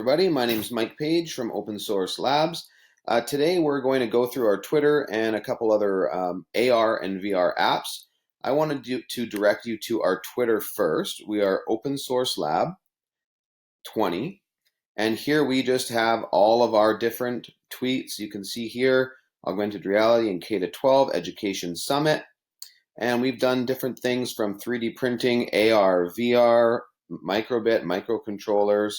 Everybody, my name is Mike Page from Open Source Labs. Today we're going to go through our Twitter and a couple other AR and VR apps. I wanted to direct you to our Twitter first. We are Open Source Lab 20, and here we just have all of our different tweets. You can see here, Augmented Reality and K-12 Education Summit, and we've done different things from 3D printing, AR, VR, microbit, microcontrollers.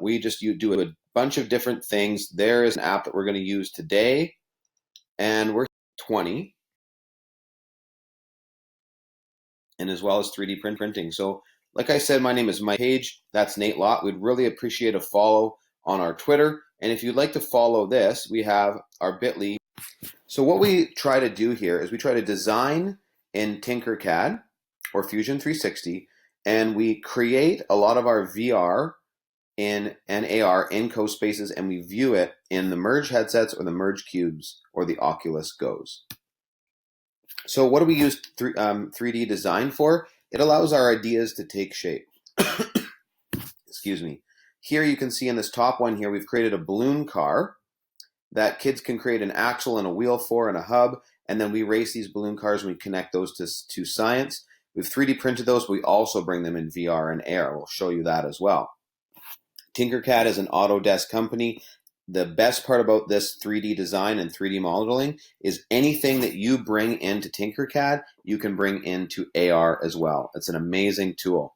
We just do a bunch of different things. There is an app that we're going to use today, and we're 20, and as well as 3D printing. So like I said, my name is Mike Page. That's Nate Lott. We'd really appreciate a follow on our Twitter. And if you'd like to follow this, we have our bit.ly. So what we try to do here is we try to design in Tinkercad or Fusion 360, and we create a lot of our VR in an AR in CoSpaces, and we view it in the Merge headsets or the Merge cubes or the Oculus Go's. So what do we use 3D design for? It allows our ideas to take shape. Excuse me. Here you can see in this top one here, we've created a balloon car that kids can create an axle and a wheel for and a hub, and then we race these balloon cars and we connect those to science. We've 3D printed those. We also bring them in VR and AR. We'll show you that as well. Tinkercad is an Autodesk company. The best part about this 3D design and 3D modeling is anything that you bring into Tinkercad, you can bring into AR as well. It's an amazing tool.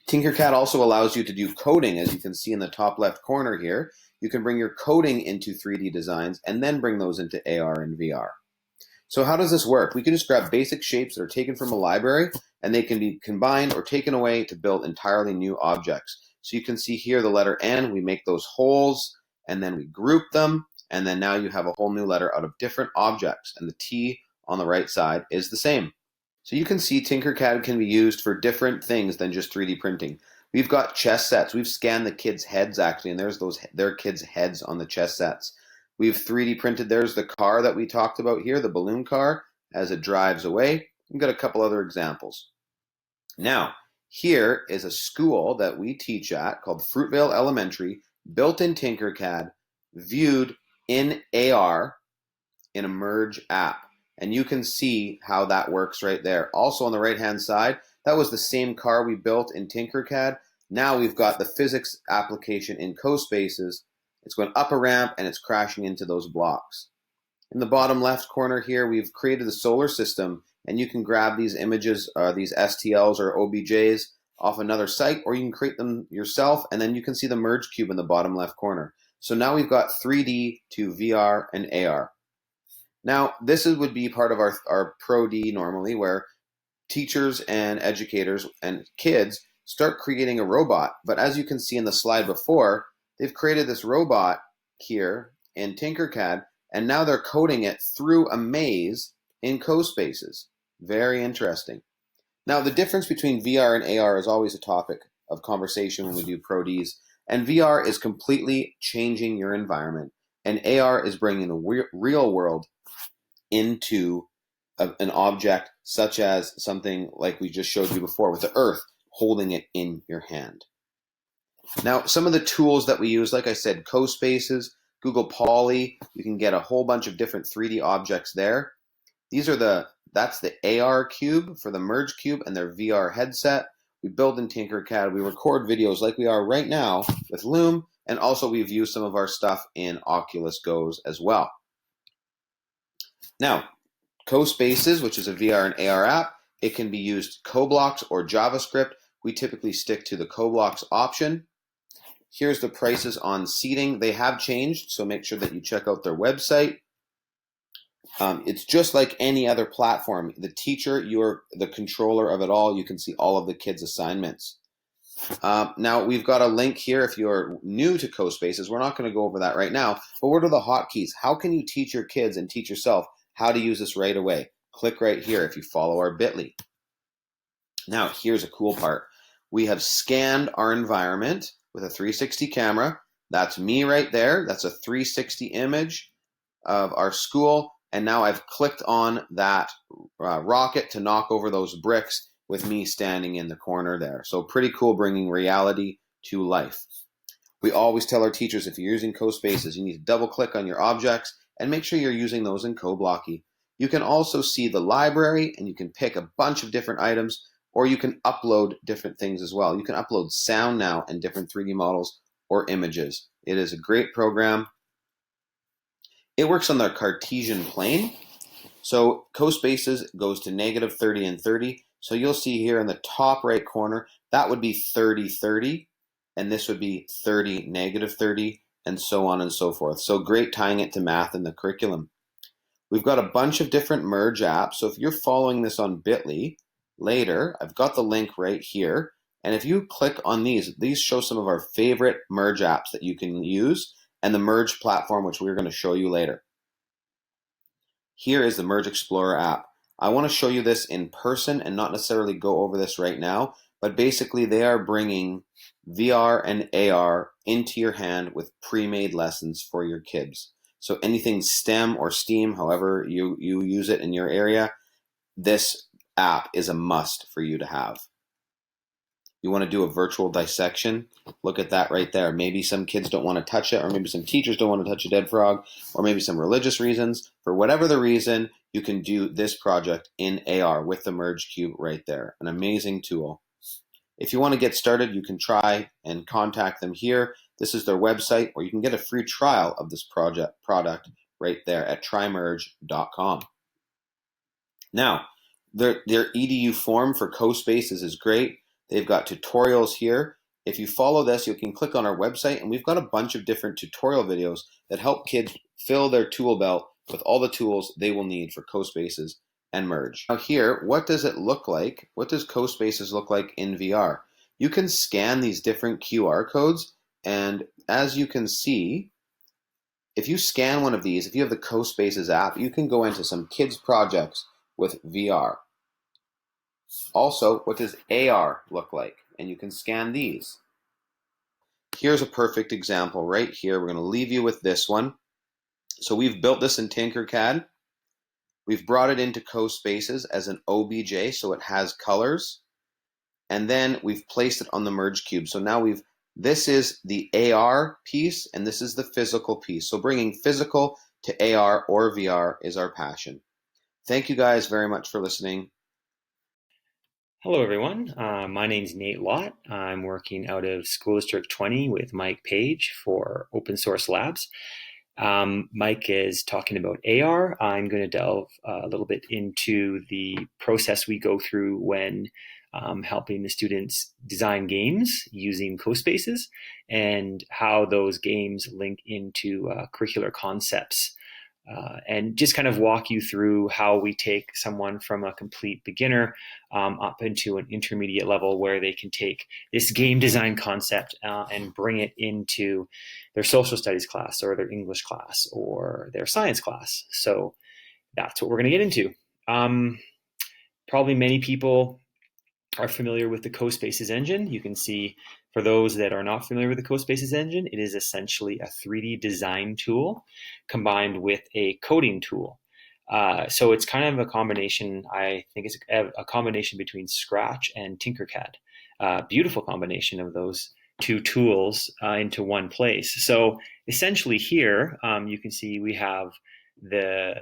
Tinkercad also allows you to do coding, as you can see in the top left corner here. You can bring your coding into 3D designs and then bring those into AR and VR. So how does this work? We can just grab basic shapes that are taken from a library, and they can be combined or taken away to build entirely new objects. So you can see here the letter N, we make those holes, and then we group them, and then now you have a whole new letter out of different objects, and the T on the right side is the same. So you can see Tinkercad can be used for different things than just 3D printing. We've got chess sets. We've scanned the kids' heads actually, and there's their kids' heads on the chess sets. We've 3D printed, there's the car that we talked about here, the balloon car, as it drives away. We've got a couple other examples. Now, here is a school that we teach at called Fruitvale Elementary, built in Tinkercad, viewed in AR in a Merge app. And you can see how that works right there. Also on the right-hand side, that was the same car we built in Tinkercad. Now we've got the physics application in CoSpaces. It's going up a ramp and it's crashing into those blocks. In the bottom left corner here, we've created the solar system, and you can grab these images, these STLs or OBJs off another site, or you can create them yourself, and then you can see the Merge cube in the bottom left corner. So now we've got 3D to VR and AR. Now, this would be part of our Pro D normally, where teachers and educators and kids start creating a robot. But as you can see in the slide before, they've created this robot here in Tinkercad, and now they're coding it through a maze in CoSpaces. Very interesting. Now, the difference between VR and AR is always a topic of conversation when we do Pro Ds, and VR is completely changing your environment, and AR is bringing the real world into an object such as something like we just showed you before with the Earth, holding it in your hand. Now, some of the tools that we use, like I said, CoSpaces, Google Poly, you can get a whole bunch of different 3D objects there. That's the AR cube for the Merge cube and their VR headset. We build in Tinkercad. We record videos like we are right now with Loom, and also we've used some of our stuff in Oculus Go's as well. Now, CoSpaces, which is a VR and AR app, it can be used CoBlocks or JavaScript. We typically stick to the CoBlocks option. Here's the prices on seating. They have changed, so make sure that you check out their website. It's just like any other platform. The teacher, you're the controller of it all. You can see all of the kids' assignments. Now, we've got a link here if you're new to CoSpaces. We're not going to go over that right now, but what are the hotkeys? How can you teach your kids and teach yourself how to use this right away? Click right here if you follow our bit.ly. Now, here's a cool part. We have scanned our environment with a 360 camera. That's me right there. That's a 360 image of our school. And now I've clicked on that rocket to knock over those bricks with me standing in the corner there. So pretty cool, bringing reality to life. We always tell our teachers if you're using CoSpaces, you need to double click on your objects and make sure you're using those in CoBlocky. You can also see the library and you can pick a bunch of different items, or you can upload different things as well. You can upload sound now and different 3D models or images. It is a great program. It works on the Cartesian plane. So CoSpaces goes to negative 30 and 30. So you'll see here in the top right corner, that would be 30, 30. And this would be 30, negative 30, and so on and so forth. So great tying it to math in the curriculum. We've got a bunch of different merge apps. So if you're following this on Bitly later, I've got the link right here. And if you click on these show some of our favorite merge apps that you can use and the merge platform, which we're going to show you later. Here is the Merge Explorer app. I want to show you this in person and not necessarily go over this right now, but basically they are bringing VR and AR into your hand with pre-made lessons for your kids. So anything STEM or STEAM, however you use it in your area, this app is a must for you to have. You want to do a virtual dissection, look at that right there. Maybe some kids don't want to touch it, or maybe some teachers don't want to touch a dead frog, or maybe some religious reasons. For whatever the reason, you can do this project in AR with the Merge Cube right there. An amazing tool. If you want to get started, you can try and contact them here. This is their website, or you can get a free trial of this product right there at trymerge.com. Now, their EDU form for CoSpaces is great. They've got tutorials here. If you follow this, you can click on our website, and we've got a bunch of different tutorial videos that help kids fill their tool belt with all the tools they will need for CoSpaces and Merge. Now here, what does it look like? What does CoSpaces look like in VR? You can scan these different QR codes, and as you can see, if you scan one of these, if you have the CoSpaces app, you can go into some kids projects with VR. Also, what does AR look like? And you can scan these. Here's a perfect example right here. We're going to leave you with this one. So we've built this in Tinkercad. We've brought it into CoSpaces as an OBJ, so it has colors. And then we've placed it on the Merge Cube. So now this is the AR piece, and this is the physical piece. So bringing physical to AR or VR is our passion. Thank you guys very much for listening. Hello everyone, my name's Nate Lott. I'm working out of School District 20 with Mike Page for Open Source Labs. Mike is talking about AR. I'm going to delve a little bit into the process we go through when helping the students design games using CoSpaces and how those games link into curricular concepts. And just kind of walk you through how we take someone from a complete beginner up into an intermediate level where they can take this game design concept and bring it into their social studies class or their English class or their science class. So that's what we're going to get into. Probably many people are familiar with the CoSpaces engine. You can see, for those that are not familiar with the CoSpaces engine, it is essentially a 3D design tool combined with a coding tool. So it's kind of a combination, I think it's a combination between Scratch and Tinkercad. Beautiful combination of those two tools into one place. So essentially here, you can see we have the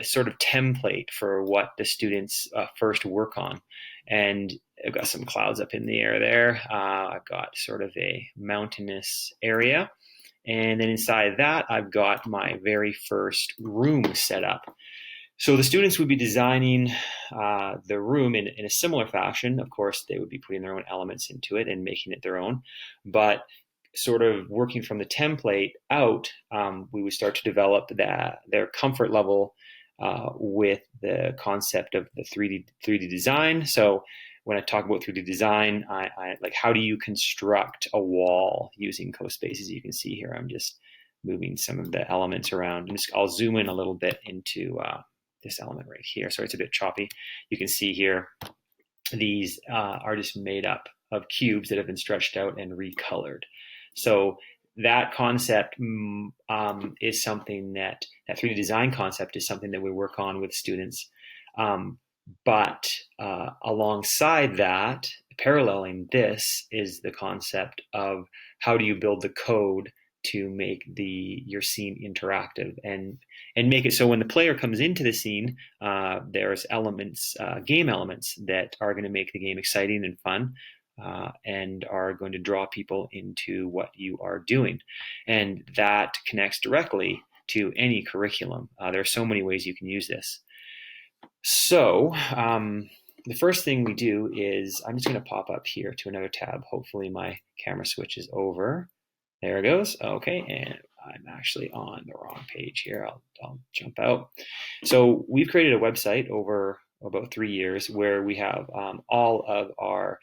sort of template for what the students first work on. And I've got some clouds up in the air there. I've got sort of a mountainous area. And then inside that, I've got my very first room set up. So the students would be designing the room in a similar fashion. Of course, they would be putting their own elements into it and making it their own. But sort of working from the template out, we would start to develop their comfort level with the concept of the 3D design. So when I talk about 3D design, I like, how do you construct a wall using CoSpaces? You can see here, I'm just moving some of the elements around. I'll zoom in a little bit into this element right here. Sorry, it's a bit choppy. You can see here, these are just made up of cubes that have been stretched out and recolored. So that concept is something that 3D design concept is something that we work on with students. But alongside that, paralleling this is the concept of how do you build the code to make your scene interactive and make it so when the player comes into the scene, there's game elements that are going to make the game exciting and fun, and are going to draw people into what you are doing. And that connects directly to any curriculum. There are so many ways you can use this. So the first thing we do is I'm just going to pop up here to another tab. Hopefully my camera switches over. There it goes. Okay, and I'm actually on the wrong page here. I'll jump out. So we've created a website over about 3 years where we have all of our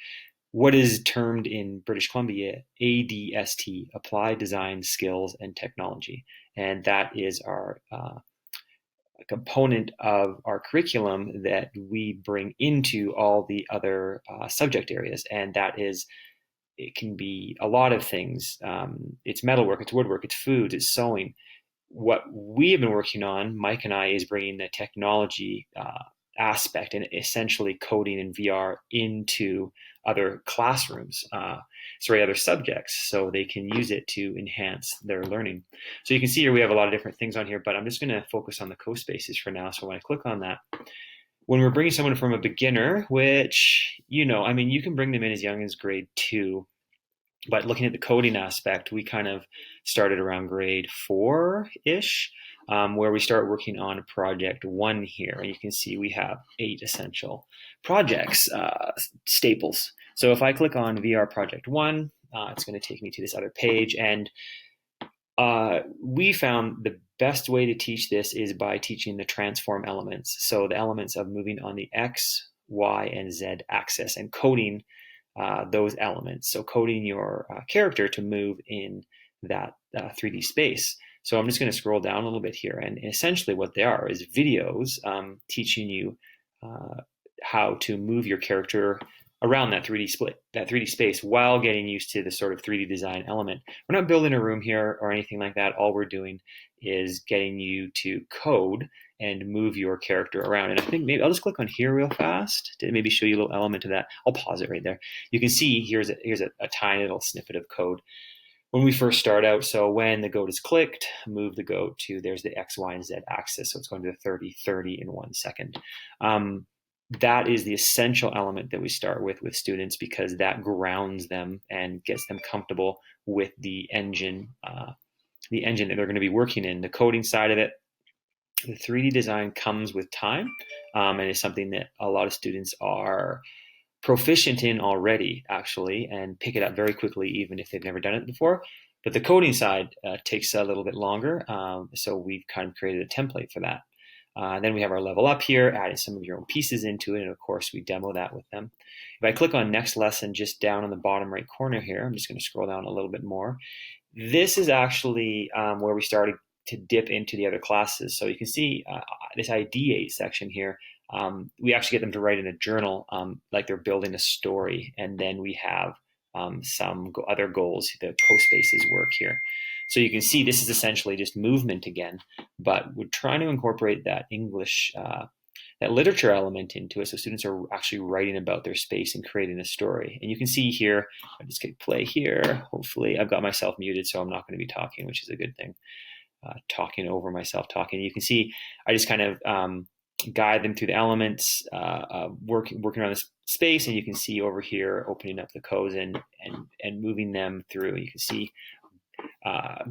what is termed in British Columbia ADST, Applied Design Skills and Technology. And that is our component of our curriculum that we bring into all the other subject areas. And that is, it can be a lot of things. It's metalwork, it's woodwork, it's food, it's sewing. What we have been working on, Mike and I, is bringing the technology aspect and essentially coding in VR into other classrooms, other subjects, so they can use it to enhance their learning. So you can see here we have a lot of different things on here, but I'm just going to focus on the co-spaces for now. So when I click on that, when we're bringing someone from a beginner, which, you can bring them in as young as grade 2, but looking at the coding aspect, we kind of started around grade 4-ish, where we start working on project 1 here. And you can see we have 8 essential projects, staples. So if I click on VR project 1, it's going to take me to this other page. And we found the best way to teach this is by teaching the transform elements. So the elements of moving on the X, Y, and Z axis and coding those elements. So coding your character to move in that 3D space. So I'm just going to scroll down a little bit here. And essentially what they are is videos teaching you how to move your character around that 3D space while getting used to the sort of 3D design element. We're not building a room here or anything like that. All we're doing is getting you to code and move your character around. And I think maybe I'll just click on here real fast to maybe show you a little element of that. I'll pause it right there. You can see here's a tiny little snippet of code when we first start out. So when the goat is clicked, move the goat to, there's the X, Y, and Z axis. So it's going to the 30, 30 in 1 second. That is the essential element that we start with students, because that grounds them and gets them comfortable with the engine that they're going to be working in. The coding side of it, the 3D design comes with time, and is something that a lot of students are proficient in already, actually, and pick it up very quickly, even if they've never done it before. But the coding side takes a little bit longer, so we've kind of created a template for that. Then we have our level up here, adding some of your own pieces into it, and of course we demo that with them. If I click on next lesson just down on the bottom right corner here, I'm just going to scroll down a little bit more. This is actually where we started to dip into the other classes. So you can see this ideate section here. We actually get them to write in a journal like they're building a story, and then we have some other goals, the co-spaces work here. So you can see this is essentially just movement again, but we're trying to incorporate that English, that literature element into it, so students are actually writing about their space and creating a story. And you can see here, I just click play here. Hopefully, I've got myself muted, so I'm not going to be talking, which is a good thing. Talking over myself talking. You can see I just kind of guide them through the elements, working around this space, and you can see over here opening up the codes and moving them through. You can see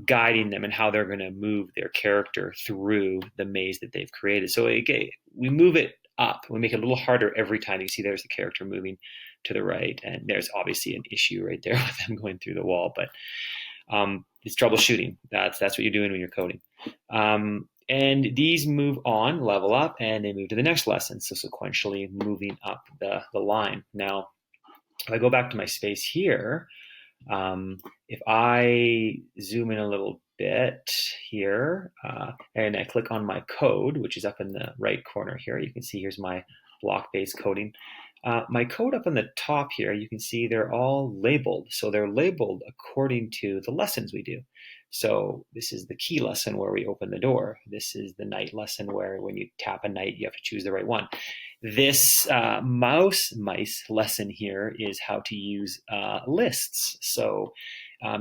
guiding them and how they're going to move their character through the maze that they've created. So we move it up. We make it a little harder every time. You see there's the character moving to the right, and there's obviously an issue right there with them going through the wall, but it's troubleshooting. That's what you're doing when you're coding. And these move on, level up, and they move to the next lesson. So sequentially moving up the line. Now, if I go back to my space here, if I zoom in a little bit here, and I click on my code, which is up in the right corner here, you can see here's my block-based coding. My code up on the top here, you can see they're all labeled. So they're labeled according to the lessons we do. So this is the key lesson where we open the door. This is the night lesson where when you tap a night, you have to choose the right one. This mice lesson here is how to use lists. So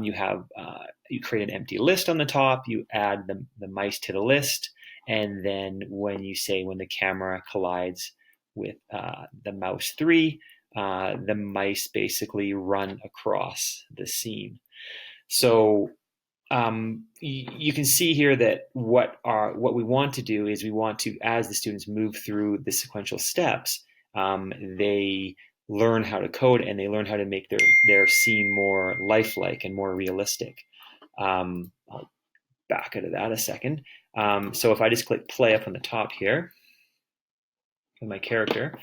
you create an empty list on the top, you add the mice to the list, and then when the camera collides with the mouse 3, the mice basically run across the scene. So you can see here that what we want to do is we want to, as the students move through the sequential steps, they learn how to code and they learn how to make their scene more lifelike and more realistic. I'll back out of that a second. So if I just click play up on the top here with my character,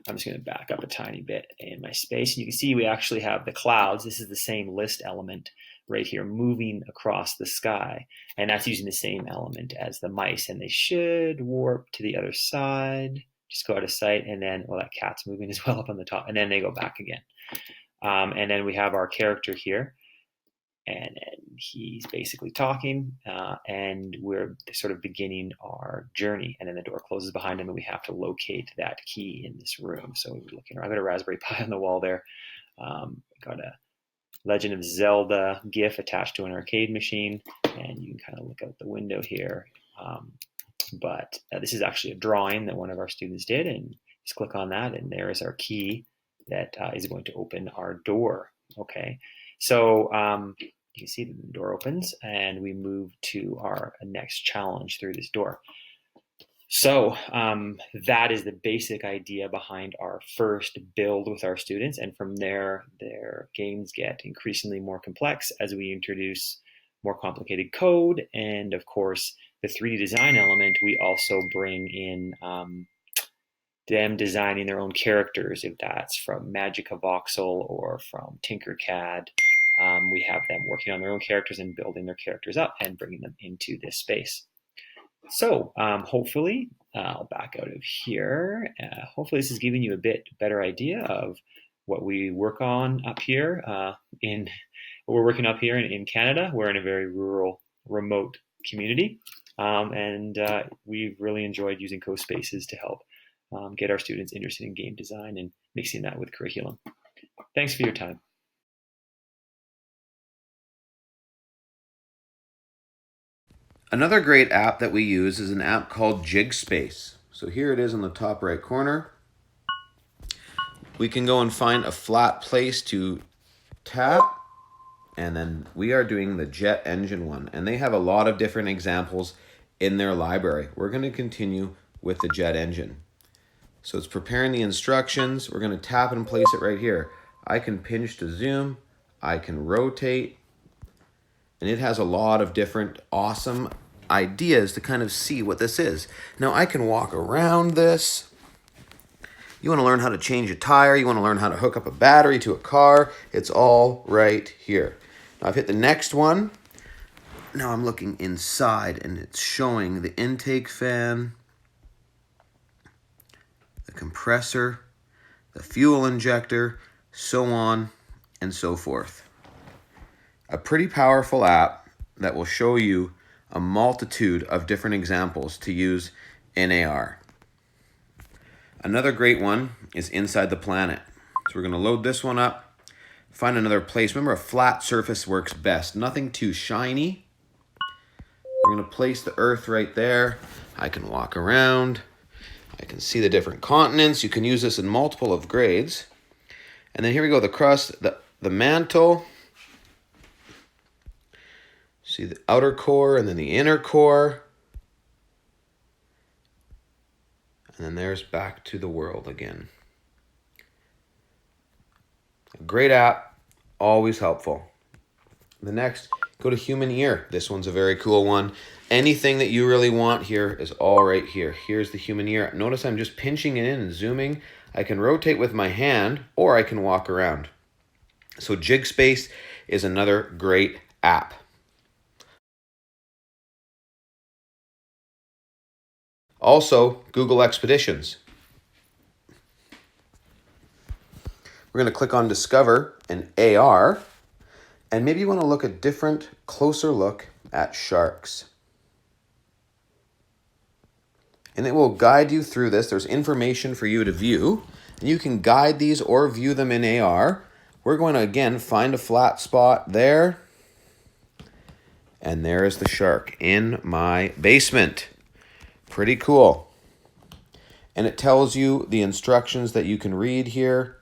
I'm just going to back up a tiny bit in my space. And you can see we actually have the clouds. This is the same list element right here moving across the sky. And that's using the same element as the mice. And they should warp to the other side. Just go out of sight. And then, well, that cat's moving as well up on the top. And then they go back again. And then we have our character here. And he's basically talking, and we're sort of beginning our journey. And then the door closes behind him, and we have to locate that key in this room. So we're looking around. I've got a Raspberry Pi on the wall there. Got a Legend of Zelda GIF attached to an arcade machine, and you can kind of look out the window here. But this is actually a drawing that one of our students did, and just click on that, and there is our key that is going to open our door. Okay, so you can see that the door opens, and we move to our next challenge through this door. So that is the basic idea behind our first build with our students. And from there, their games get increasingly more complex as we introduce more complicated code. And of course, the 3D design element, we also bring in them designing their own characters, if that's from Magica Voxel or from Tinkercad. We have them working on their own characters and building their characters up and bringing them into this space. So hopefully, I'll back out of here. Hopefully this is giving you a bit better idea of what we work on up here in Canada. We're in a very rural, remote community, and we've really enjoyed using CoSpaces to help get our students interested in game design and mixing that with curriculum. Thanks for your time. Another great app that we use is an app called JigSpace. So here it is in the top right corner. We can go and find a flat place to tap, and then we are doing the jet engine one. And they have a lot of different examples in their library. We're going to continue with the jet engine. So it's preparing the instructions. We're going to tap and place it right here. I can pinch to zoom. I can rotate. And it has a lot of different awesome ideas to kind of see what this is. Now I can walk around this. You want to learn how to change a tire. You want to learn how to hook up a battery to a car. It's all right here. Now I've hit the next one. Now I'm looking inside and it's showing the intake fan, the compressor, the fuel injector, so on and so forth. A pretty powerful app that will show you a multitude of different examples to use in AR. Another great one is Inside the Planet. So we're going to load this one up, find another place. Remember, a flat surface works best. Nothing too shiny. We're going to place the Earth right there. I can walk around. I can see the different continents. You can use this in multiple of grades. And then here we go, the crust, the mantle. See the outer core and then the inner core. And then there's back to the world again. A great app, always helpful. The next, go to human ear. This one's a very cool one. Anything that you really want here is all right here. Here's the human ear. Notice I'm just pinching it in and zooming. I can rotate with my hand or I can walk around. So JigSpace is another great app. Also, Google Expeditions. We're going to click on Discover and AR, and maybe you want to look a closer look at sharks. and it will guide you through this. There's information for you to view, and you can guide these or view them in AR. We're going to, again, find a flat spot there, and there is the shark in my basement. Pretty cool. And it tells you the instructions that you can read here.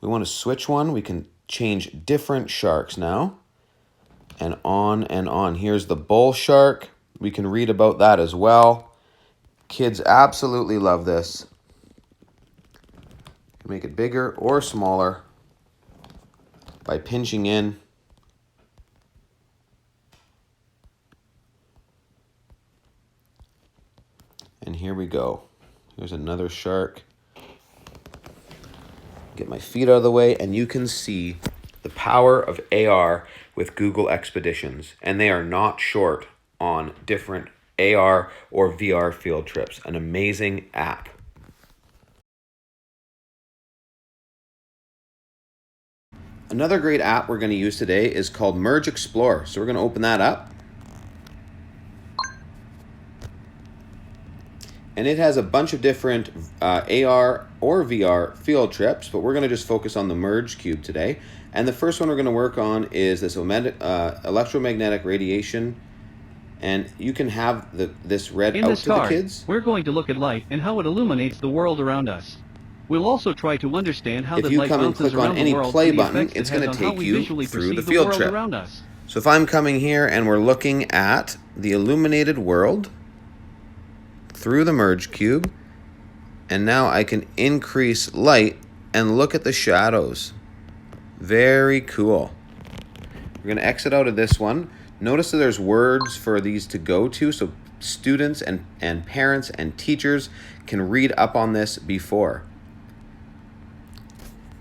We want to switch one. We can change different sharks now. And on and on. Here's the bull shark. We can read about that as well. Kids absolutely love this. You can make it bigger or smaller by pinching in. And here we go. Here's another shark. Get my feet out of the way, and you can see the power of AR with Google Expeditions. And they are not short on different AR or VR field trips. An amazing app. Another great app we're going to use today is called Merge Explore. So we're going to open that up. And it has a bunch of different AR or VR field trips, but we're going to just focus on the Merge Cube today. And the first one we're going to work on is this electromagnetic radiation. And you can have this read out to the kids. We're going to look at light and how it illuminates the world around us. We'll also try to understand how if the you light come and bounces click on around any the world play and the button, effects it's it going has to on how take we you visually through the perceive field world trip. around us. So if I'm coming here and we're looking at the illuminated world through the Merge Cube, and now I can increase light and look at the shadows. Very cool. We're going to exit out of this one. Notice that there's words for these to go to, so students and parents and teachers can read up on this before.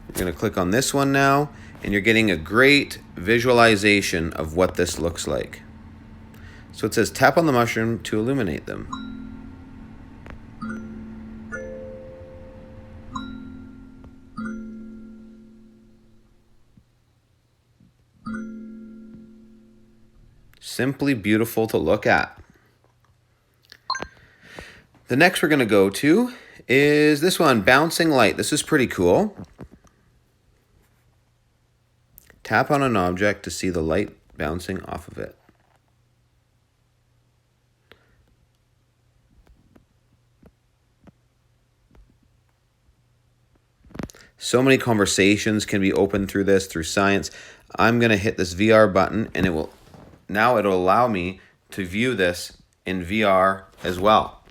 We're going to click on this one now, and you're getting a great visualization of what this looks like. So it says tap on the mushroom to illuminate them. Simply beautiful to look at. The next we're going to go to is this one, Bouncing Light. This is pretty cool. Tap on an object to see the light bouncing off of it. So many conversations can be opened through this, through science. I'm going to hit this VR button, and it'll allow me to view this in VR as well.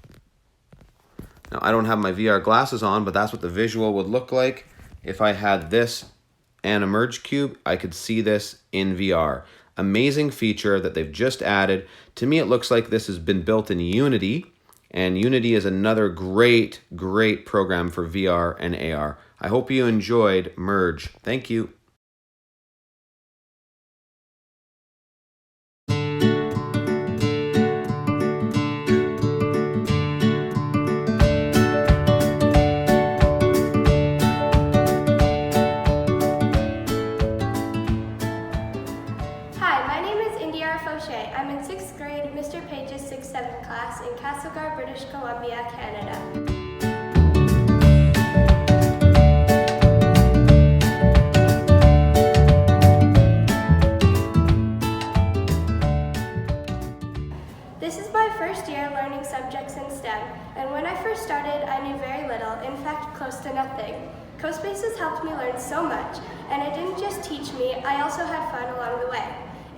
Now, I don't have my VR glasses on, but that's what the visual would look like. If I had this and a Merge Cube, I could see this in VR. Amazing feature that they've just added. To me, it looks like this has been built in Unity, and Unity is another great, great program for VR and AR. I hope you enjoyed Merge. Thank you. I'm in 6th grade, Mr. Page's 6-7 class in Castlegar, British Columbia, Canada. This is my first year learning subjects in STEM, and when I first started, I knew very little, in fact, close to nothing. CoSpaces helped me learn so much, and it didn't just teach me, I also had fun along the way.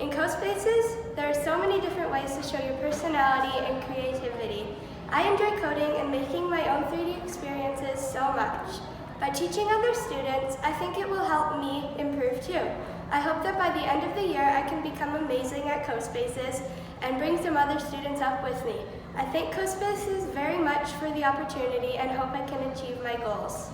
In CoSpaces, there are so many different ways to show your personality and creativity. I enjoy coding and making my own 3D experiences so much. By teaching other students, I think it will help me improve too. I hope that by the end of the year, I can become amazing at CoSpaces and bring some other students up with me. I thank CoSpaces very much for the opportunity and hope I can achieve my goals.